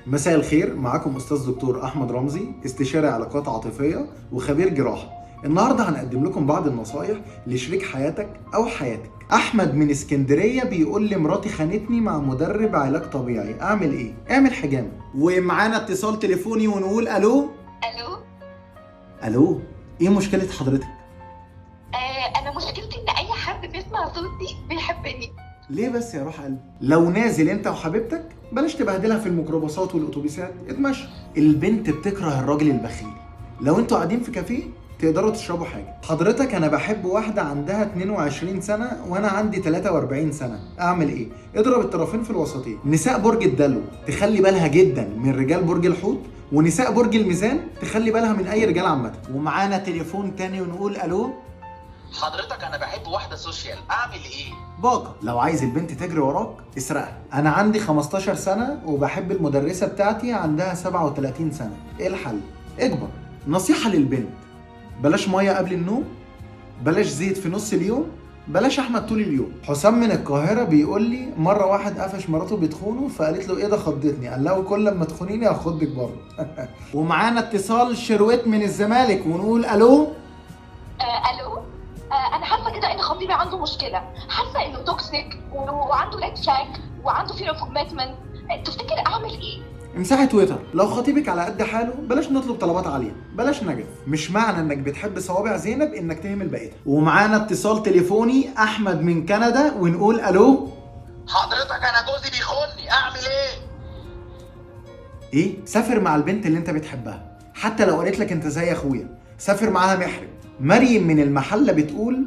مساء الخير، معاكم استاذ دكتور احمد رمزي، استشاري علاقات عاطفيه وخبير جراحه. النهارده هنقدم لكم بعض النصايح لشريك حياتك او حياتك. احمد من اسكندريه بيقول لي مراتي خانتني مع مدرب علاج طبيعي، اعمل ايه؟ اعمل حجامه. ومعانا اتصال تليفوني ونقول الو. الو. الو، ايه مشكله حضرتك؟ انا مشكلتي ان اي حد بيسمع صوتي بيحبني. ليه بس يا روح قلبي؟ لو نازل انت وحبيبتك بلاش تبهدلها في الميكروباصات والاتوبيسات، اتمشى. البنت بتكره الراجل البخيل. لو انتوا قاعدين في كافيه تقدروا تشربوا حاجه. حضرتك انا بحب واحده عندها 22 سنه وانا عندي 43 سنه، اعمل ايه؟ اضرب الطرفين في الوسطين. نساء برج الدلو تخلي بالها جدا من رجال برج الحوت، ونساء برج الميزان تخلي بالها من اي رجال عامه. ومعانا تليفون تاني ونقول الو. حضرتك انا بحب واحده سوشيال، اعمل ايه؟ باقة، لو عايز البنت تجري وراك اسرقها. انا عندي 15 سنة وبحب المدرسة بتاعتي عندها 37 سنة، ايه الحل؟ اكبر. نصيحة للبنت، بلاش مية قبل النوم، بلاش زيت في نص اليوم، بلاش احمد طول اليوم. حسام من القاهرة بيقول لي مرة واحد قفش مراته بتخونه فقالت له ايه ده خضتني، قال له كل لما تخونيني هخضك برضه. ومعانا اتصال شروت من الزمالك ونقول الو. الو. انا حاسه كده ان خطيبي عنده مشكله، حاسه انه توكسيك وعنده ريد فلاج وعنده فير اوف كوميتمنت. تفتكر اعمل ايه؟ امسحي تويتر. لو خطيبك على قد حاله بلاش نطلب طلبات عاليه، بلاش نجف. مش معنى انك بتحب صوابع زينب انك تهمل بقيتها. ومعانا اتصال تليفوني احمد من كندا ونقول الو. حضرتك انا جوزي بيخوني، اعمل ايه؟ ايه؟ سافر مع البنت اللي انت بتحبها، حتى لو قالت لك انت زي اخويا سافر معاها محرم. مريم من المحله بتقول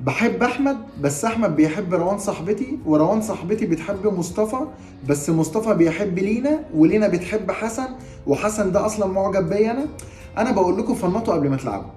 بحب احمد بس احمد بيحب روان صاحبتي، وروان صاحبتي بتحب مصطفى بس مصطفى بيحب لينا، ولينا بتحب حسن، وحسن ده اصلا معجب بيا انا بقول لكم فنطوا قبل ما تلعبوا.